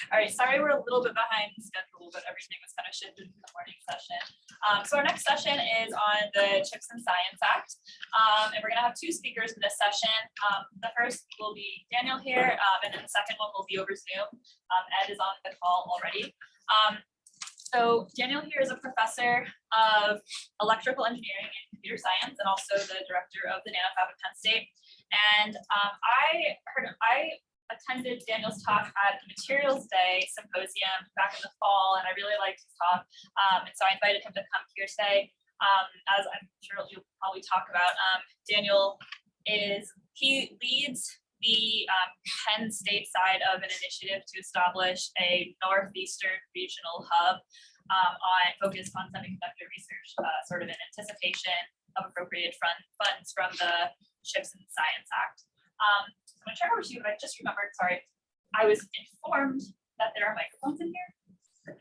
All right, sorry we're a little bit behind schedule, but everything was kind of shifted to the morning session. So our next session is on the Chips and Science Act. And we're gonna have two speakers in this session. The first will be Daniel here, and then the second one will be over Zoom. Ed is on the call already. So Daniel here is a professor of electrical engineering and computer science, and also the director of the Nanofab at Penn State. And I attended Daniel's talk at the Materials Day Symposium back in the fall, and I really liked his talk. And so I invited him to come here today. As I'm sure you'll probably talk about, Daniel he leads the Penn State side of an initiative to establish a Northeastern regional hub focused on semiconductor research, sort of in anticipation of appropriated funds from the Chips and Science Act. I'm going to turn over to you, but I just remembered, sorry, I was informed that there are microphones in here.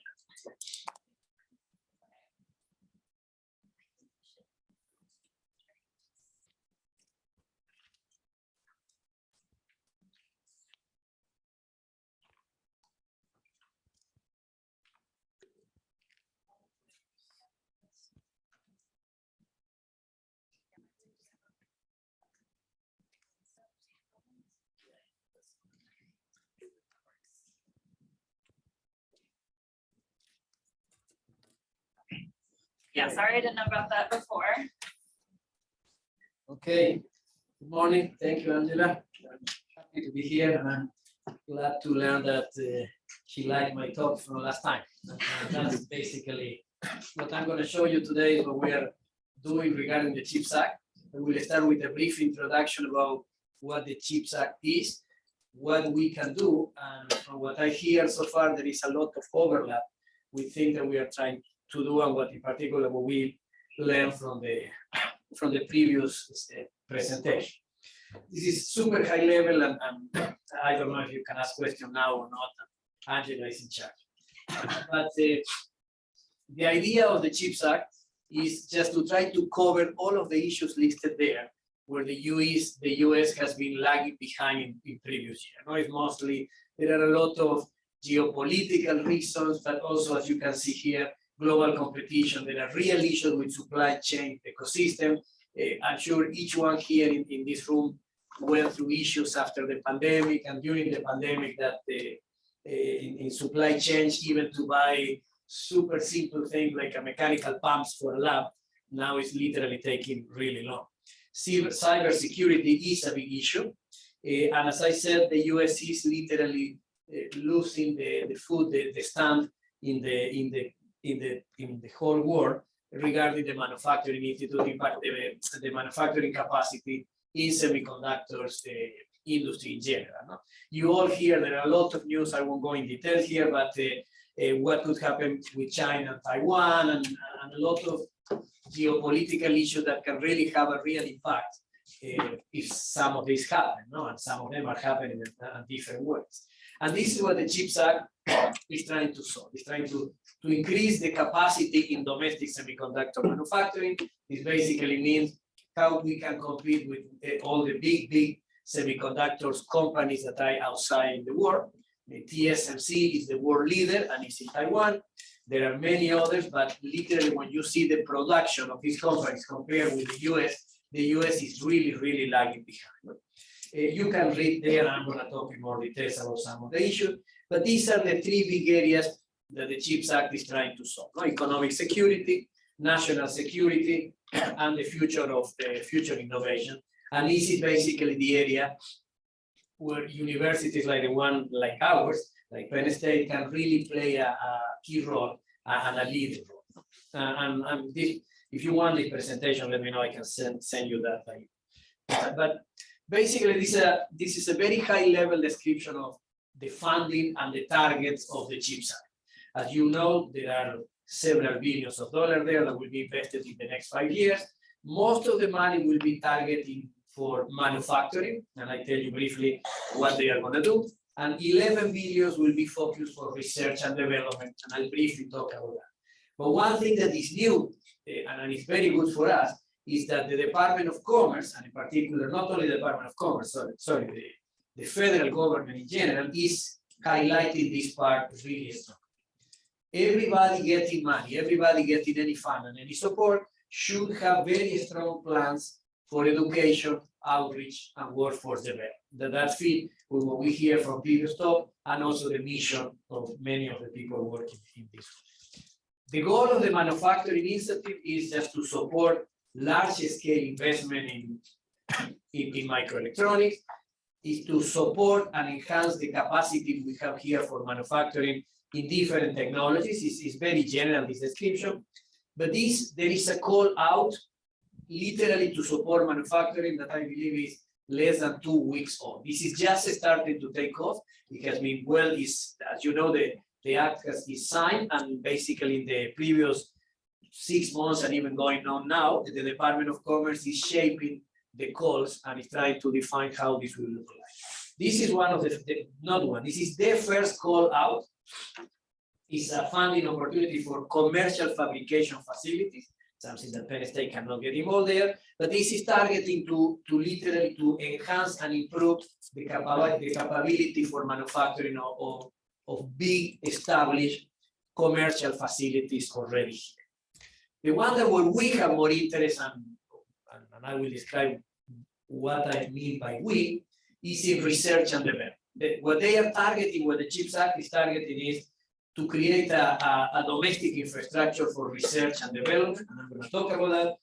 Yeah, sorry, I didn't know about that before. Okay, good morning. Thank you, Angela. I'm happy to be here, and I'm glad to learn that she liked my talk from last time. And that's basically what I'm going to show you today is what we are doing regarding the CHIPS Act. And we'll start with a brief introduction about what the CHIPS Act is, what we can do, and from what I hear so far, there is a lot of overlap with things that we are trying to do, and what in particular what we learned from the previous presentation. This is super high level, and I don't know if you can ask questions now or not. Angela is in charge. But the idea of the CHIPS Act is just to try to cover all of the issues listed there, where the US has been lagging behind in previous years. No, it's mostly, there are a lot of geopolitical reasons, but also, as you can see here, global competition. There are real issues with supply chain ecosystem. I'm sure each one here in this room went through issues after the pandemic and during the pandemic that in supply chains, even to buy super simple things like a mechanical pumps for a lab, now is literally taking really long. Cyber security is a big issue. And as I said, the US is literally losing the stand in the whole world regarding the manufacturing institute, in fact, the manufacturing capacity in semiconductors industry in general. No? You all hear there are a lot of news. I won't go in detail here, but what could happen with China and Taiwan, and a lot of geopolitical issues that can really have a real impact if some of these happen, no? And some of them are happening in different ways. And this is what the CHIPS Act is trying to solve. It's trying to increase the capacity in domestic semiconductor manufacturing. This basically means how we can compete with all the big semiconductors companies that are outside in the world. The TSMC is the world leader and it's in Taiwan. There are many others, but literally when you see the production of these companies compared with the US is really lagging behind. You can read there, and I'm going to talk in more details about some of the issues, but these are the three big areas that the CHIPS Act is trying to solve. No? Economic security, national security, and the future innovation. And this is basically the area where universities like the one like ours, like Penn State, can really play a key role and a lead role. And this, if you want the presentation, let me know. I can send you that. But basically, this is a very high-level description of the funding and the targets of the CHIPS Act. As you know, there are several billions of dollars there that will be invested in the next 5 years. Most of the money will be targeting for manufacturing, and I tell you briefly what they are going to do. And 11 billion will be focused for research and development, and I'll briefly talk about that. But one thing that is new, and it's very good for us, is that the Department of Commerce, and in particular, not only the Department of Commerce, the federal government in general, is highlighting this part really strong. Everybody getting money, everybody getting any fund and any support should have very strong plans for education, outreach, and workforce development. That fit with what we hear from previous talk and also the mission of many of the people working in this. The goal of the manufacturing initiative is just to support large-scale investment in microelectronics, is to support and enhance the capacity we have here for manufacturing in different technologies. It's very general, this description, but there is a call out literally to support manufacturing that I believe is less than 2 weeks old. This is just starting to take off. It has been as you know, the act is signed, and basically in the previous 6 months and even going on now, the Department of Commerce is shaping the calls and is trying to define how this will look like. This is one of this is their first call out. It's a funding opportunity for commercial fabrication facilities, something that Penn State cannot get involved there, but this is targeting to literally to enhance and improve the capability for manufacturing of big established commercial facilities already here. The one that where we have more interest, and I will describe what I mean by we, is in research and development. What they are targeting, what the CHIPS Act is targeting, is to create a domestic infrastructure for research and development, and I'm going to talk about that,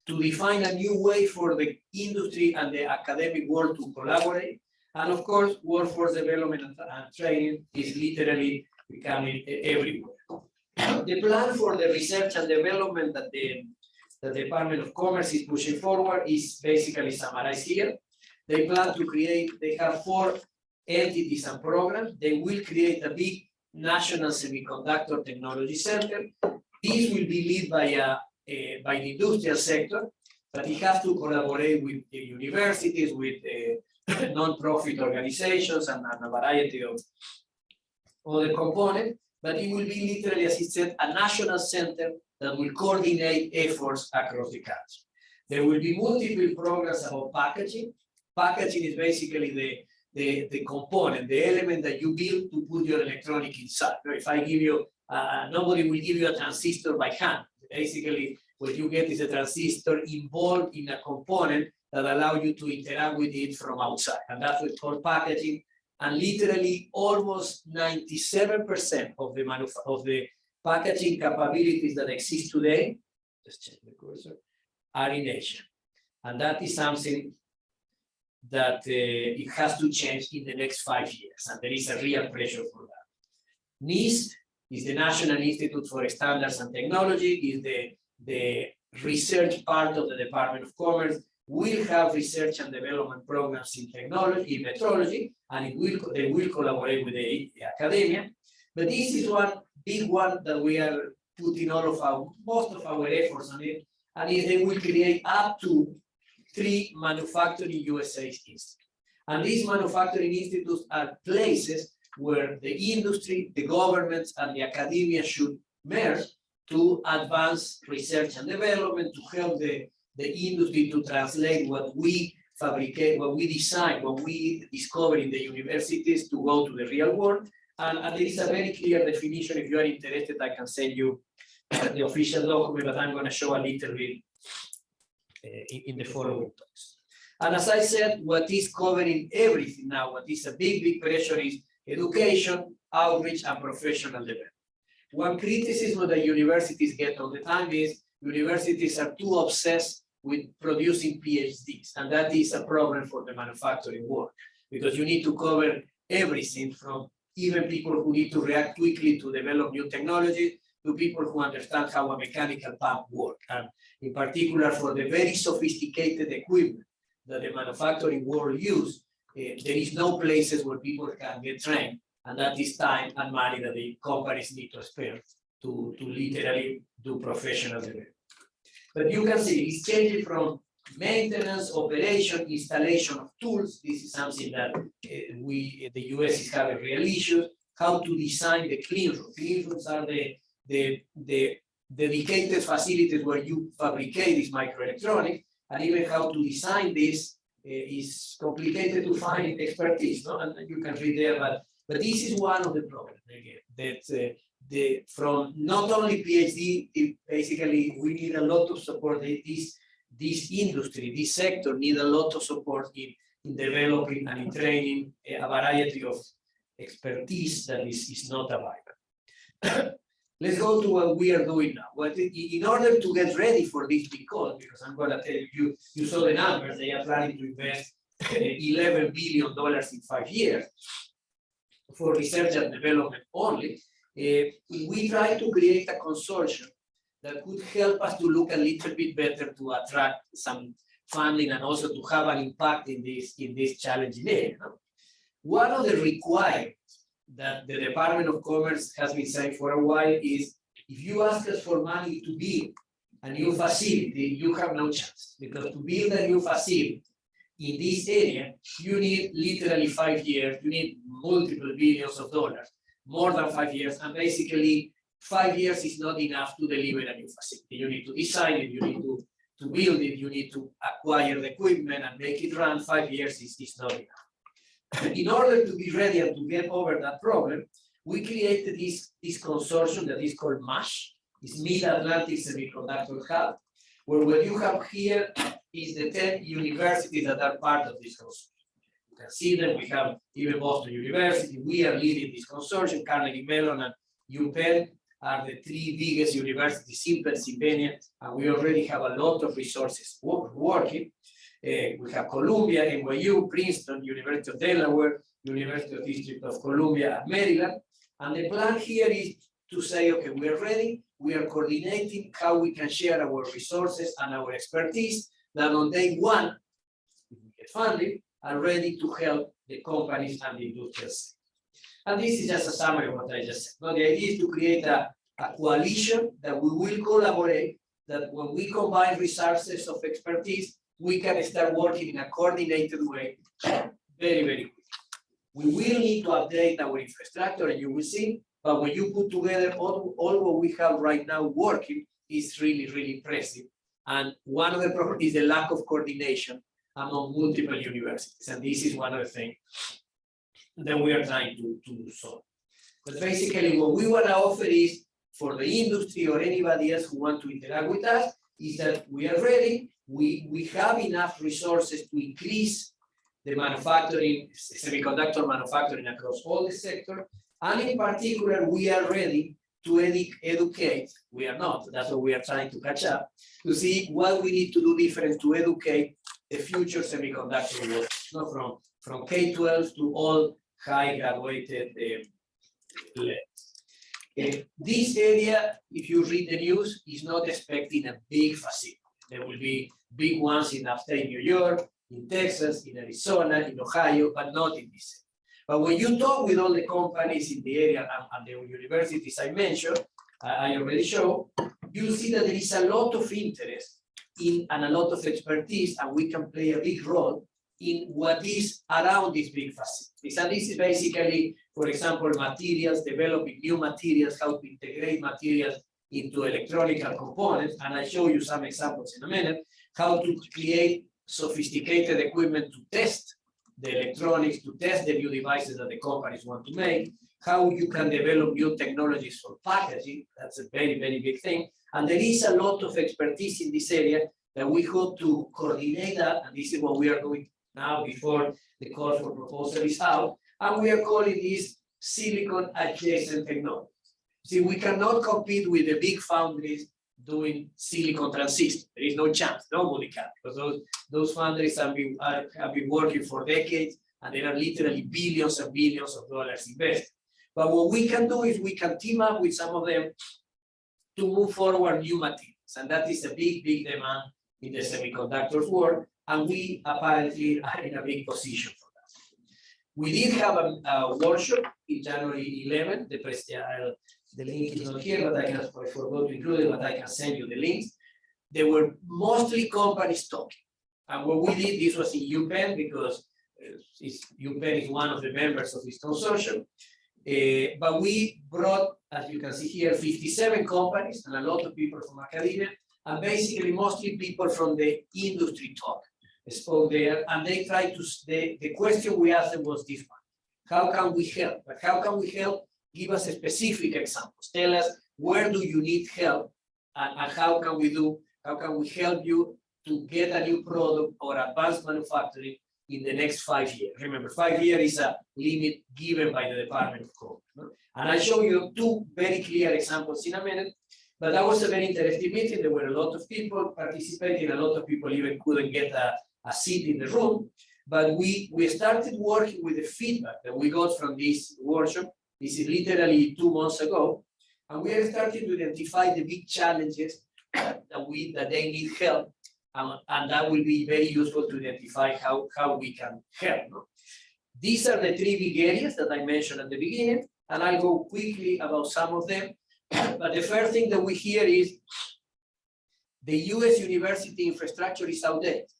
to define a new way for the industry and the academic world to collaborate, and of course, workforce development and training is literally becoming everywhere. The plan for the research and development that the Department of Commerce is pushing forward is basically summarized here. They plan to create, they have 4 entities and programs. They will create a big national semiconductor technology center. This will be led by the industrial sector, but it has to collaborate with the universities, with non-profit organizations, and a variety of other components. But it will be literally, as it said, a national center that will coordinate efforts across the country. There will be multiple programs about packaging. Packaging is basically the component, the element that you build to put your electronic inside. If I give you, nobody will give you a transistor by hand. Basically, what you get is a transistor involved in a component that allows you to interact with it from outside. And that's what's called packaging. And literally almost 97% of the packaging capabilities that exist today, just check the cursor, are in Asia. And that is something that it has to change in the next 5 years, and there is a real pressure for that. NIST is the National Institute for Standards and Technology, is the research part of the Department of Commerce, will have research and development programs in technology, in metrology, and they will collaborate with the academia. But this is one big one that we are putting most of our efforts on it, and they will create up to 3 manufacturing USA institutes. And these manufacturing institutes are places where the industry, the governments, and the academia should merge to advance research and development, to help the industry to translate what we fabricate, what we design, what we discover in the universities to go to the real world. And there is a very clear definition. If you are interested, I can send you the official document, but I'm going to show a little bit in the following talks. And as I said, what is covering everything now, what is a big pressure is education, outreach, and professional development. One criticism that universities get all the time is universities are too obsessed with producing PhDs, and that is a problem for the manufacturing world, because you need to cover everything, from even people who need to react quickly to develop new technology, to people who understand how a mechanical pump works. And in particular, for the very sophisticated equipment that the manufacturing world uses, there is no places where people can get trained, and that is time and money that the companies need to spend to literally do professional development. But you can see it's changing from maintenance, operation, installation of tools. This is something that the US is having real issues. How to design the clean room. Clean rooms are the dedicated facilities where you fabricate this microelectronics, and even how to design this is complicated to find expertise. No? And you can read there, but But this is one of the problems again, that from not only PhD, basically we need a lot of support. This industry, this sector need a lot of support in developing and in training a variety of expertise that is not available. Let's go to what we are doing now. In order to get ready for this big call, because I'm going to tell you, you saw the numbers, they are planning to invest $11 billion in 5 years for research and development only. We try to create a consortium that could help us to look a little bit better to attract some funding and also to have an impact in this challenging area. One of the requirements that the Department of Commerce has been saying for a while is, if you ask us for money to build a new facility, you have no chance, because to build a new facility in this area, you need literally 5 years, you need multiple billions of dollars, more than 5 years, and basically 5 years is not enough to deliver a new facility. You need to design it, you need to build it, you need to acquire the equipment and make it run. 5 years is not enough. In order to be ready and to get over that problem, we created this consortium that is called MASH, it's Mid-Atlantic Semiconductor Hub, where what you have here is the 10 universities that are part of this consortium. You can see them. We have even Boston University. We are leading this consortium. Carnegie Mellon and UPenn are the 3 biggest universities in Pennsylvania, and we already have a lot of resources working. We have Columbia, NYU, Princeton, University of Delaware, University of District of Columbia, and Maryland. And the plan here is to say, okay, we are ready. We are coordinating how we can share our resources and our expertise that on day one, if we get funding, are ready to help the companies and the industrial sector. And this is just a summary of what I just said. Now, the idea is to create a coalition that we will collaborate, that when we combine resources of expertise, we can start working in a coordinated way very, very quickly. We will need to update our infrastructure, and you will see, but when you put together all what we have right now working, is really, really impressive. And one of the problems is the lack of coordination among multiple universities. And this is one of the things that we are trying to solve. But basically what we want to offer is, for the industry or anybody else who want to interact with us, is that we are ready, we have enough resources to increase the manufacturing, semiconductor manufacturing across all the sector, and in particular, we are ready to educate, we are not, that's what we are trying to catch up, to see what we need to do different to educate the future semiconductor world, not from K-12 to all high graduated levels. This area, if you read the news, is not expecting a big facility. There will be big ones in upstate New York, in Texas, in Arizona, in Ohio, but not in this area. But when you talk with all the companies in the area and the universities I mentioned, I already showed, you see that there is a lot of interest in and a lot of expertise, and we can play a big role in what is around these big facilities. And this is basically, for example, materials, developing new materials, how to integrate materials into electronic components. And I'll show you some examples in a minute, how to create sophisticated equipment to test the electronics, to test the new devices that the companies want to make, how you can develop new technologies for packaging. That's a very, very big thing. And there is a lot of expertise in this area that we hope to coordinate that. And this is what we are doing now before the call for proposal is out. And we are calling this silicon adjacent technology. See, we cannot compete with the big foundries doing silicon transistors. There is no chance, nobody can, because those foundries have been working for decades, and there are literally billions and billions of dollars invested. But what we can do is we can team up with some of them to move forward new materials, and that is a big, big demand in the semiconductors world, and we apparently are in a big position for that. We did have a workshop in January 11. The link is not here, but I forgot to include it, but I can send you the links. There were mostly companies talking. And what we did, this was in UPenn, because UPenn is one of the members of this consortium. But we brought, as you can see here, 57 companies and a lot of people from academia, and basically mostly people from the industry spoke there, and they tried to, the question we asked them was this one: how can we help? But how can we help? Give us specific examples. Tell us where do you need help, and how can we help you to get a new product or advanced manufacturing in the next 5 years. Remember, 5 years is a limit given by the Department of Commerce. No? And I'll show you two very clear examples in a minute. But that was a very interesting meeting. There were a lot of people participating. A lot of people even couldn't get a seat in the room. But we started working with the feedback that we got from this workshop. This is literally 2 months ago. And we are starting to identify the big challenges that they need help. And that will be very useful to identify how we can help. No? These are the 3 big areas that I mentioned at the beginning, and I'll go quickly about some of them. But the first thing that we hear is the US university infrastructure is outdated.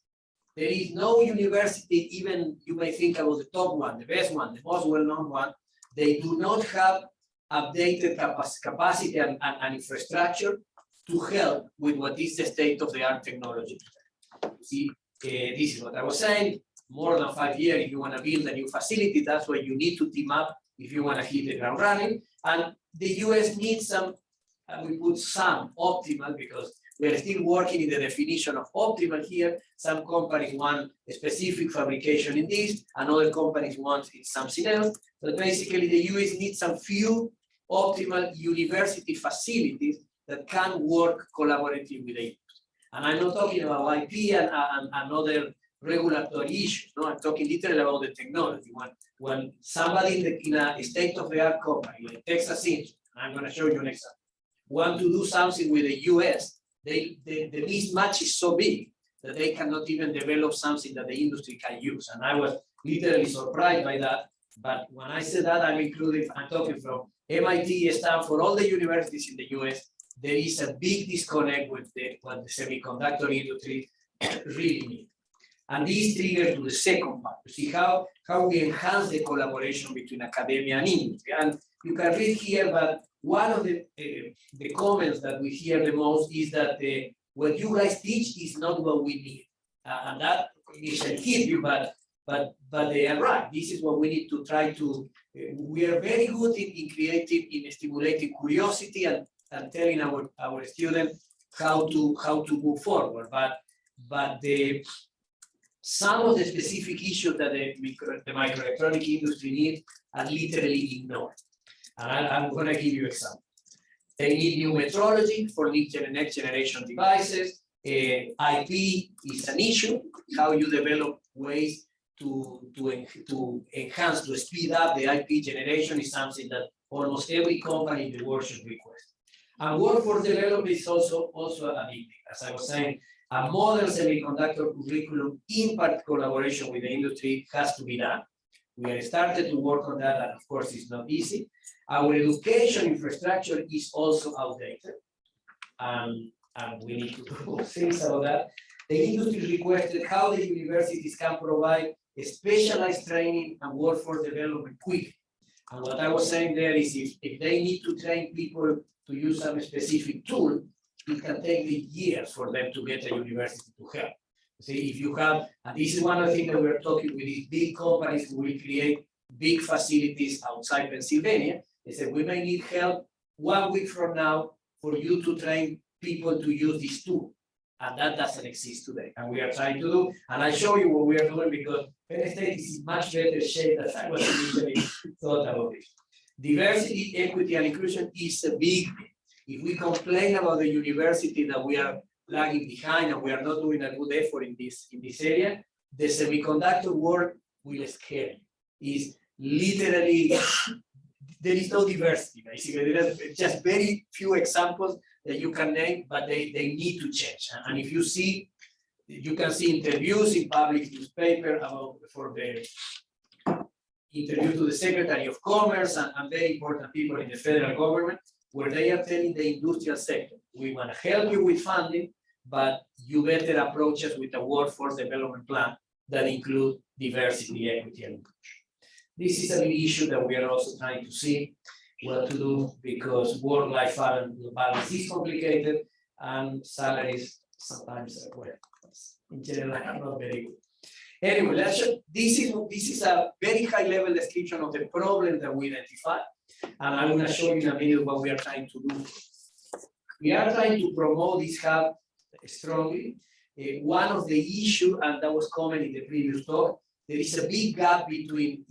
There is no university, even you may think about the top one, the best one, the most well-known one, they do not have updated capacity and infrastructure to help with what is the state-of-the-art technology. See, this is what I was saying, more than 5 years, if you want to build a new facility, that's why you need to team up if you want to hit the ground running. And the US needs some, we put some optimal, because we are still working in the definition of optimal here. Some companies want a specific fabrication in this, and other companies want it something else. But basically, the US needs some few optimal university facilities that can work collaboratively with the industry. And I'm not talking about IP and other regulatory issues. No, I'm talking literally about the technology. When somebody in a state-of-the-art company, like Texas Instruments, I'm going to show you an example, want to do something with the US, the mismatch is so big that they cannot even develop something that the industry can use. And I was literally surprised by that. But when I say that, I'm talking from MIT, Stanford, all the universities in the US. There is a big disconnect with what the semiconductor industry really needs. And this triggers to the second part, to see how we enhance the collaboration between academia and industry. And you can read here, but one of the comments that we hear the most is that what you guys teach is not what we need. And that initially hit you, but they are right. This is what we need to try to, we are very good in creating, in stimulating curiosity and telling our students how to move forward. But some of the specific issues that the microelectronic industry needs are literally ignored. And I'm going to give you examples. They need new metrology for next generation devices. IP is an issue. How you develop ways to enhance, to speed up the IP generation is something that almost every company in the world should request. And workforce development is also a big thing. As I was saying, a modern semiconductor curriculum in part collaboration with the industry has to be done. We have started to work on that, and of course it's not easy. Our education infrastructure is also outdated, and we need to do things about that. The industry requested how the universities can provide a specialized training and workforce development quickly. And what I was saying there is if they need to train people to use some specific tool, it can take years for them to get a university to help. See, if you have, and this is one of the things that we're talking with these big companies who will create big facilities outside Pennsylvania. They said, we may need help 1 week from now for you to train people to use this tool. And that doesn't exist today. And we are trying to do, and I show you what we are doing because Penn State is in much better shape than I was initially thought about it. Diversity, equity, and inclusion is a big thing. If we complain about the university that we are lagging behind and we are not doing a good effort in this area, the semiconductor world will scare you. Is literally, there is no diversity, basically. There are just very few examples that you can name, but they need to change. And if you see, you can see interviews in public newspaper for the interview to the Secretary of Commerce and very important people in the federal government, where they are telling the industrial sector, we want to help you with funding, but you better approach us with a workforce development plan that includes diversity, equity, and inclusion. This is a big issue that we are also trying to see what to do because work-life balance is complicated and salaries sometimes are, well, in general, are not very good. Anyway, this is a very high level description of the problem that we identified. And I'm going to show you in a minute what we are trying to do. We are trying to promote this hub strongly. One of the issues, and that was common in the previous talk, there is a big gap between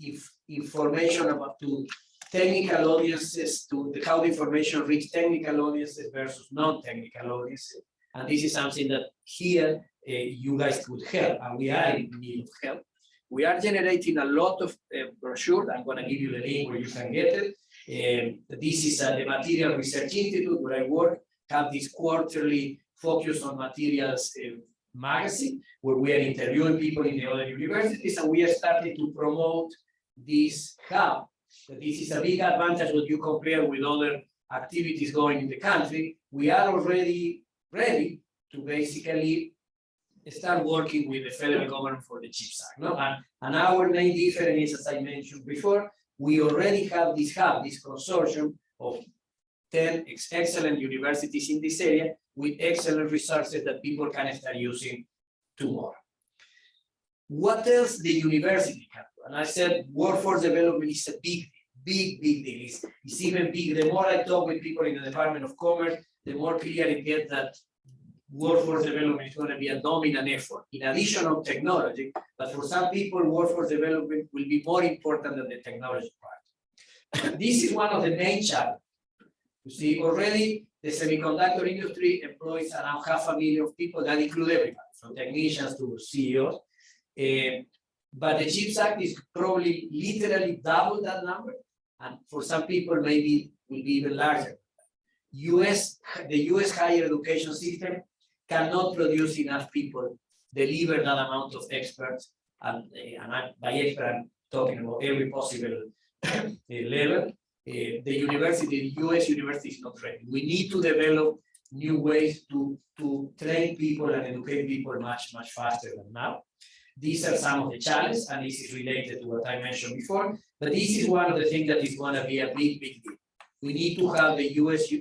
information about to technical audiences, to how the information reach technical audiences versus non-technical audiences. And this is something that here you guys could help, and we are in need of help. We are generating a lot of brochures. I'm going to give you the link where you can get it. This is the Material Research Institute where I work, have this quarterly focus on materials magazine, where we are interviewing people in the other universities, and we are starting to promote this hub. This is a big advantage when you compare with other activities going in the country. We are already ready to basically start working with the federal government for the CHIPS Act. No? And our main difference is, as I mentioned before, we already have this hub, this consortium of 10 excellent universities in this area with excellent resources that people can start using tomorrow. What else the university can do? And I said workforce development is a big deal. It's even big. The more I talk with people in the Department of Commerce, the more clear it gets that workforce development is going to be a dominant effort in addition of technology. But for some people, workforce development will be more important than the technology part. This is one of the main challenges. You see, already the semiconductor industry employs around 500,000 people. That includes everybody, from technicians to CEOs. But the CHIPS Act is probably literally double that number. And for some people, maybe will be even larger. The US higher education system cannot produce enough people, deliver that amount of experts. And by expert, I'm talking about every possible level. The US university is not ready. We need to develop new ways to train people and educate people much faster than now. These are some of the challenges, and this is related to what I mentioned before. But this is one of the things that is going to be a big deal. We need to have the US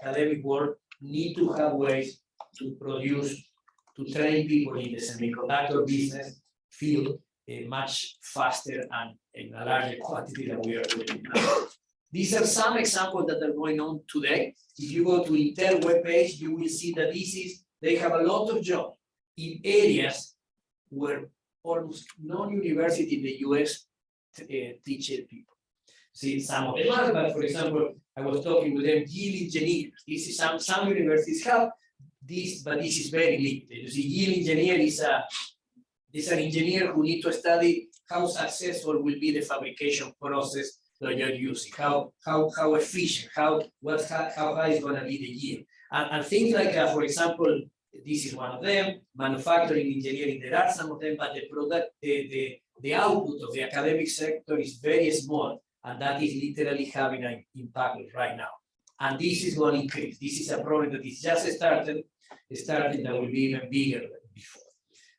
academic world need to have ways to train people in the semiconductor business field much faster and in a larger quantity than we are doing now. These are some examples that are going on today. If you go to Intel webpage, you will see that they have a lot of jobs in areas where almost no university in the US teaches people. See, some of them, but for example, I was talking with them, yield engineers. This is some universities have this, but this is very limited. You see, yield engineer is an engineer who needs to study how successful will be the fabrication process that you're using, how efficient, how high is going to be the yield, and things like that. For example, this is one of them. Manufacturing, engineering, there are some of them, but the output of the academic sector is very small, and that is literally having an impact right now. And this is going to increase. This is a problem that is just started that will be even bigger than before.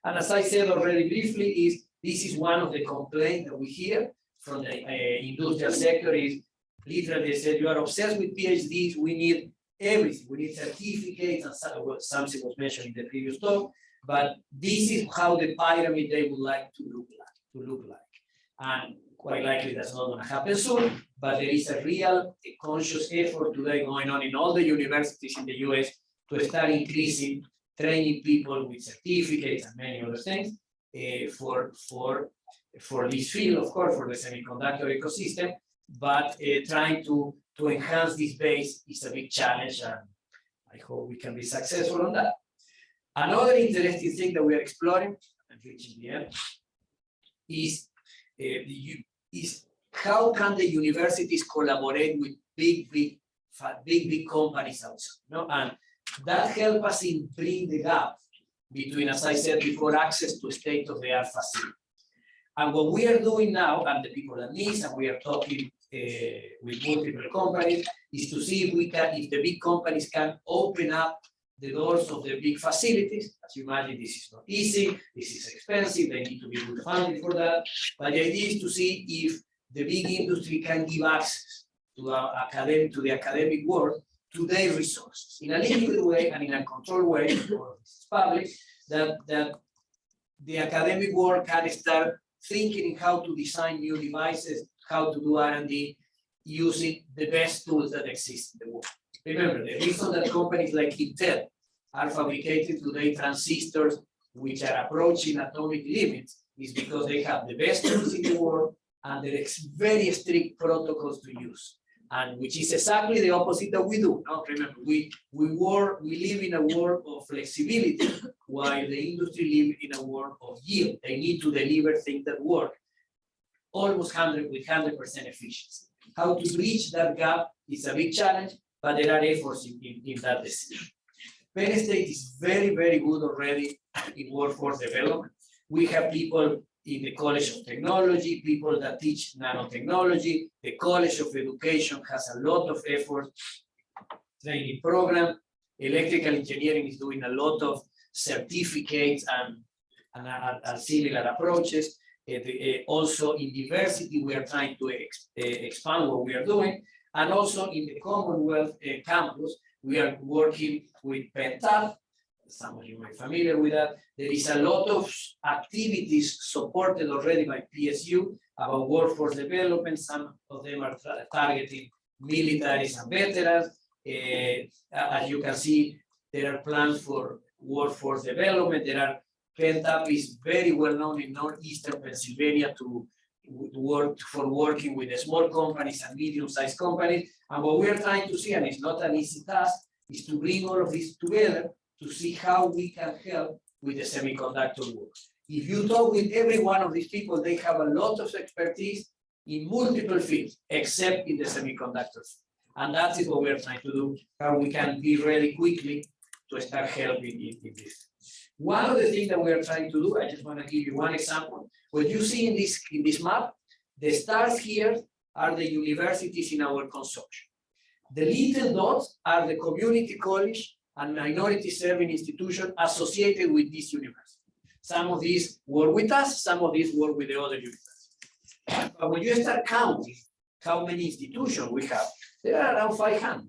And as I said already briefly, this is one of the complaints that we hear from the industrial sector is literally they said, you are obsessed with PhDs, we need everything, we need certificates, and something was mentioned in the previous talk, but this is how the pyramid they would like to look like. And quite likely that's not going to happen soon, but there is a real conscious effort today going on in all the universities in the US to start increasing training people with certificates and many other things for this field, of course, for the semiconductor ecosystem, but trying to enhance this base is a big challenge, and I hope we can be successful on that. Another interesting thing that we are exploring and reaching the end is how can the universities collaborate with big companies outside, no? And that helps us in bridging the gap between, as I said before, access to state-of-the-art facilities. And what we are doing now, and the people at NIST, and we are talking with multiple companies, is to see if the big companies can open up the doors of the big facilities. As you imagine, this is not easy, this is expensive, they need to be good funding for that. But the idea is to see if the big industry can give access to the academic world to their resources in a limited way and in a controlled way, or public, that the academic world can start thinking in how to design new devices, how to do R&D using the best tools that exist in the world. Remember, the reason that companies like Intel are fabricating today transistors which are approaching atomic limits is because they have the best tools in the world and there is very strict protocols to use. And which is exactly the opposite that we do. Now, remember, we live in a world of flexibility, while the industry live in a world of yield. They need to deliver things that work almost 100% efficiency. How to bridge that gap is a big challenge, but there are efforts in that decision. Penn State is very, very good already in workforce development. We have people in the College of Technology, people that teach nanotechnology. The College of Education has a lot of effort, training program. Electrical engineering is doing a lot of certificates and similar approaches. Also in diversity, we are trying to expand what we are doing. And also in the Commonwealth campus, we are working with PENTAF. Some of you are familiar with that. There is a lot of activities supported already by PSU about workforce development. Some of them are targeting militaries and veterans. As you can see, there are plans for workforce development. PENTAP is very well known in northeastern Pennsylvania to working with the small companies and medium-sized companies. And what we are trying to see, and it's not an easy task, is to bring all of this together to see how we can help with the semiconductor work. If you talk with every one of these people, they have a lot of expertise in multiple fields, except in the semiconductors. And that is what we are trying to do, how we can be ready quickly to start helping in this. One of the things that we are trying to do, I just want to give you one example. What you see in this map, the stars here are the universities in our consortium. The little dots are the community college and minority serving institutions associated with this university. Some of these work with us, some of these work with the other universities. But when you start counting how many institutions we have, there are around 500.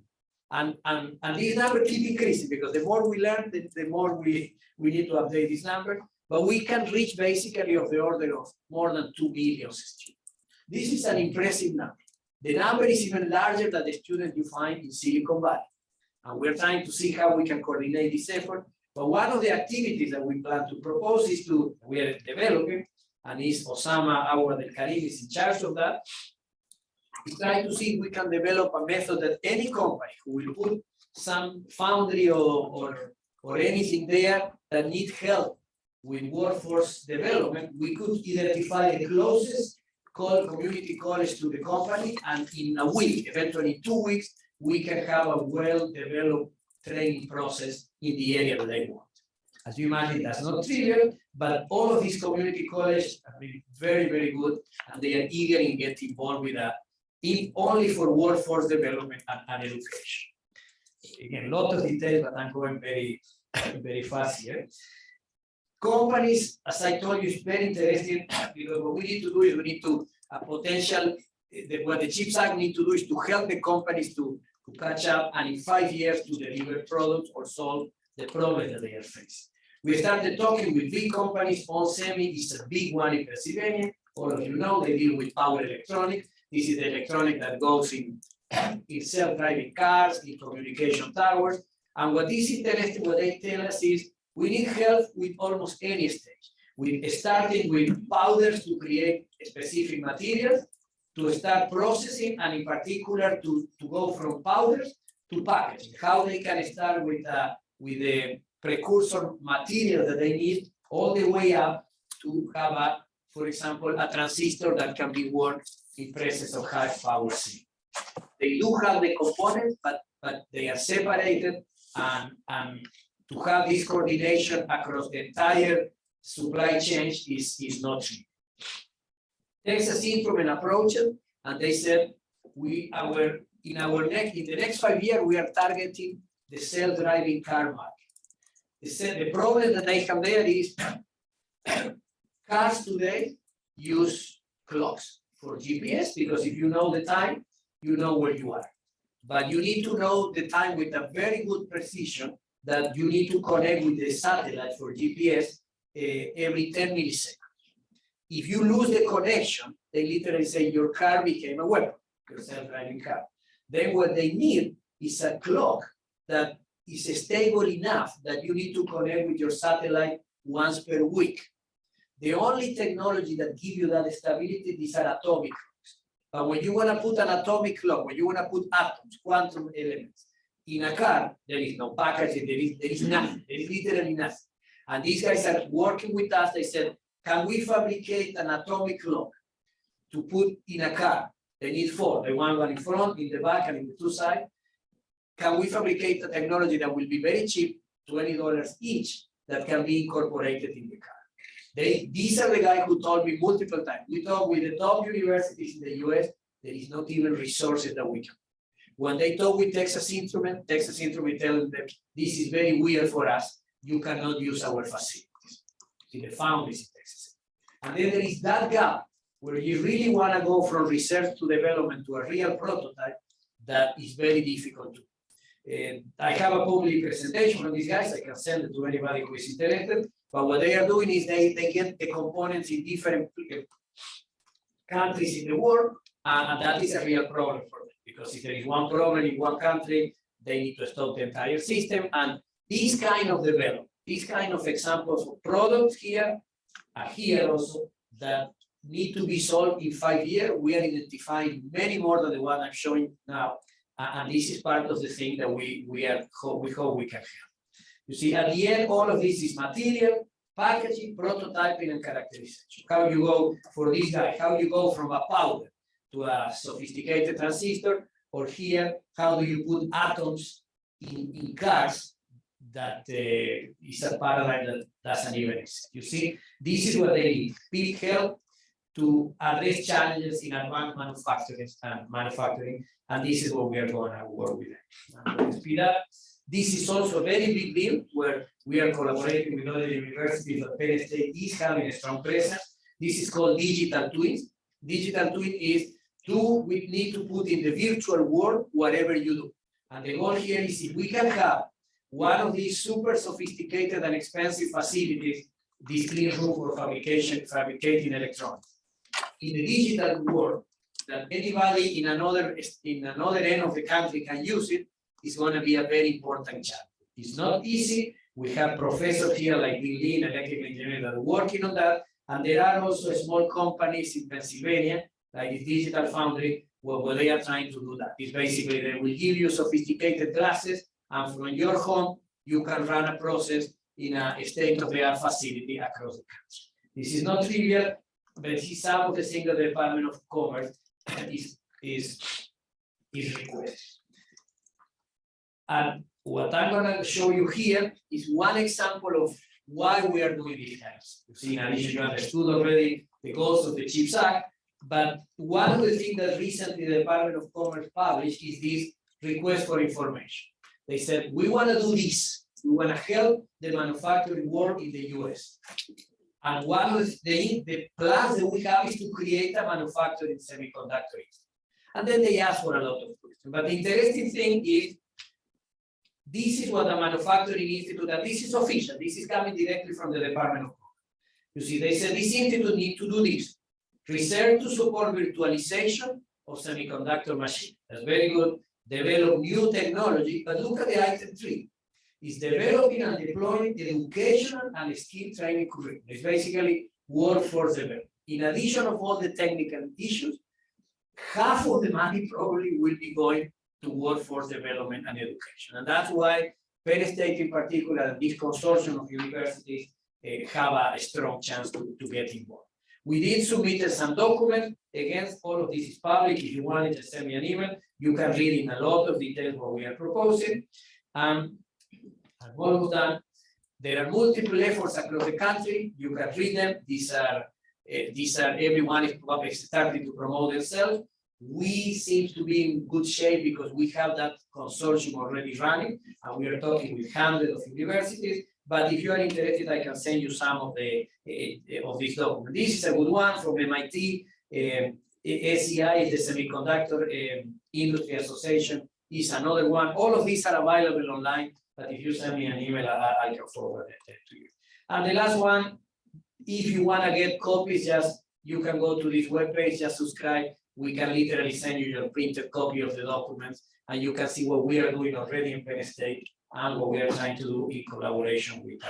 And this number keep increasing because the more we learn, the more we need to update this number. But we can reach basically of the order of more than 2 million students. This is an impressive number. The number is even larger than the students you find in Silicon Valley. And we're trying to see how we can coordinate this effort. But one of the activities that we plan to propose is we are developing, and is Osama Awad El Karim is in charge of that, is trying to see if we can develop a method that any company who will put some foundry or anything there that need help with workforce development, we could identify the closest community college to the company, and in a week, eventually 2 weeks, we can have a well-developed training process in the area that they want. As you imagine, that's not trivial, but all of these community colleges have been very, very good, and they are eager in getting involved with that, if only for workforce development and education. Again, a lot of details, but I'm going very, very fast here. Companies, as I told you, is very interesting because what we need to do is we need to what the CHIPS Act need to do is to help the companies to catch up and in 5 years to deliver products or solve the problems that they are facing. We started talking with big companies. onsemi is a big one in Pennsylvania. All of you know they deal with power electronics. This is the electronic that goes in self-driving cars, in communication towers. And what is interesting, what they tell us is we need help with almost any stage. We starting with powders to create specific materials, to start processing, and in particular to go from powders to packaging. How they can start with the precursor material that they need, all the way up to have for example, a transistor that can be worked in presence of high power signal. They do have the components, but they are separated, and to have this coordination across the entire supply chain is not cheap. Texas Instrument approached, and they said in the next 5 years we are targeting the self-driving car market. They said the problem that they have there is cars today use clocks for GPS, because if you know the time, you know where you are. But you need to know the time with a very good precision that you need to connect with the satellite for GPS every 10 milliseconds. If you lose the connection, they literally say your car became a weapon, your self-driving car. Then what they need is a clock that is stable enough that you need to connect with your satellite once per week. The only technology that gives you that stability is an atomic clocks. But when you want to put an atomic clock, when you want to put atoms, quantum elements in a car, there is no packaging, there is nothing, there is literally nothing. And these guys are working with us. They said, can we fabricate an atomic clock to put in a car? They need 4, the one in front, in the back, and in the 2 sides. Can we fabricate a technology that will be very cheap, $20 each, that can be incorporated in the car? These are the guys who told me multiple times. We talk with the top universities in the US, there is not even resources that we can. When they talk with Texas Instruments tells them, this is very weird for us. You cannot use our facilities. See, the foundries in Texas. And then there is that gap where you really want to go from research to development to a real prototype that is very difficult to. I have a public presentation from these guys. I can send it to anybody who is interested. But what they are doing is they get the components in different countries in the world, and that is a real problem for them. Because if there is one problem in one country, they need to stop the entire system. And these kind of development, these kind of examples of products here are here also that need to be solved in 5 years. We are identifying many more than the one I'm showing now. And this is part of the thing that we hope we can help. You see, at the end, all of this is material, packaging, prototyping, and characterization. How you go for this guy, how you go from a powder to a sophisticated transistor, or here, how do you put atoms in cars that is a paradigm that doesn't even exist. You see, this is what they need, big help to address challenges in advanced manufacturing, and this is what we are going to work with them. I'm going to speed up. This is also a very big deal where we are collaborating with other universities, but Penn State is having a strong presence. This is called digital twins. Digital twin is we need to put in the virtual world whatever you do. And the goal here is if we can have one of these super sophisticated and expensive facilities, this clean room for fabricating electronics. In the digital world, that anybody in another end of the country can use it, is going to be a very important challenge. It's not easy. We have professors here like Bill Lee, electrical engineer, that are working on that. And there are also small companies in Pennsylvania, like the Digital Foundry, where they are trying to do that. It's basically they will give you sophisticated glasses, and from your home, you can run a process in a state-of-the-art facility across the country. This is not trivial, but this is some of the things that the Department of Commerce is requesting. And what I'm going to show you here is one example of why we are doing these things. You see, in addition, you understood already the goals of the CHIPS Act, but one of the things that recently the Department of Commerce published is this request for information. They said, we want to do this. We want to help the manufacturing world in the US. And one of the plans that we have is to create a manufacturing semiconductor. And then they ask for a lot of questions. But the interesting thing is, this is what the Manufacturing Institute, and this is official, this is coming directly from the Department of Commerce. You see, they said this institute needs to do this. Research to support virtualization of semiconductor machines. That's very good. Develop new technology, but look at the item 3. It's developing and deploying educational and skill training curriculum. It's basically workforce development. In addition of all the technical issues, half of the money probably will be going to workforce development and education. And that's why Penn State in particular, and this consortium of universities have a strong chance to get involved. We did submit some documents. Again, all of this is public. If you want it, just send me an email. You can read in a lot of detail what we are proposing. I'm almost done. There are multiple efforts across the country. You can read them. These are everyone is probably starting to promote themselves. We seem to be in good shape because we have that consortium already running, and we are talking with hundreds of universities. But if you are interested, I can send you some of these documents. This is a good one from MIT. SEI is the Semiconductor Industry Association. Is another one. All of these are available online. But if you send me an email, I can forward it to you. And the last one If you want to get copies, just you can go to this webpage, just subscribe. We can literally send you your printed copy of the documents, and you can see what we are doing already in Penn State and what we are trying to do in collaboration with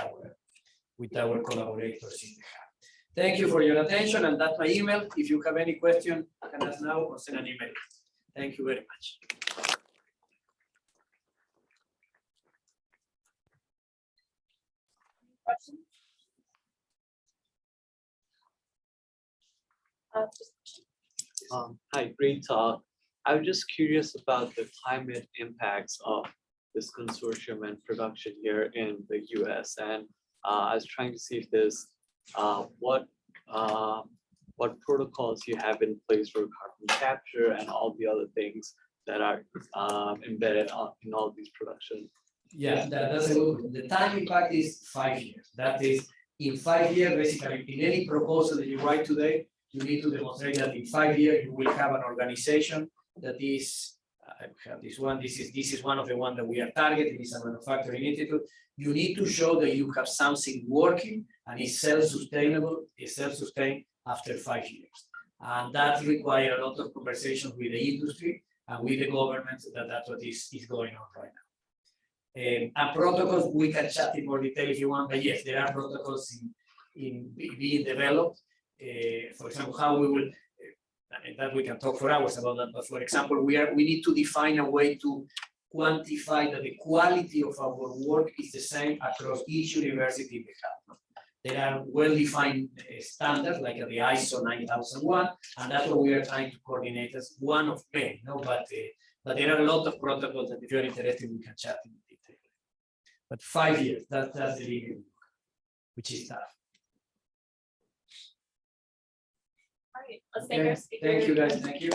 our collaborators in the hub. Thank you for your attention, and that's my email. If you have any question, you can ask now or send an email. Thank you very much. Questions? Hi, great talk. I was just curious about the climate impacts of this consortium and production here in the US. And I was trying to see if there's what protocols you have in place for carbon capture and all the other things that are embedded in all these production. Yeah, that's a good one. The time impact is 5 years. That is, in 5 years, basically, in any proposal that you write today, you need to demonstrate that in 5 years you will have an organization that is, I have this one, this is one of the ones that we are targeting, is a manufacturing institute. You need to show that you have something working and is self-sustainable, is self-sustained after 5 years. And that requires a lot of conversations with the industry and with the government, that's what is going on right now. And protocols, we can chat in more detail if you want, but yes, there are protocols in being developed. For example, how we will, and that we can talk for hours about that, but for example, we need to define a way to quantify that the quality of our work is the same across each university we have. There are well-defined standards like the ISO 9001, and that's what we are trying to coordinate as one of many, no? But there are a lot of protocols that if you're interested, we can chat in detail. But 5 years, that's the limit, which is tough. All right, let's thank our speakers. Thank you guys, thank you.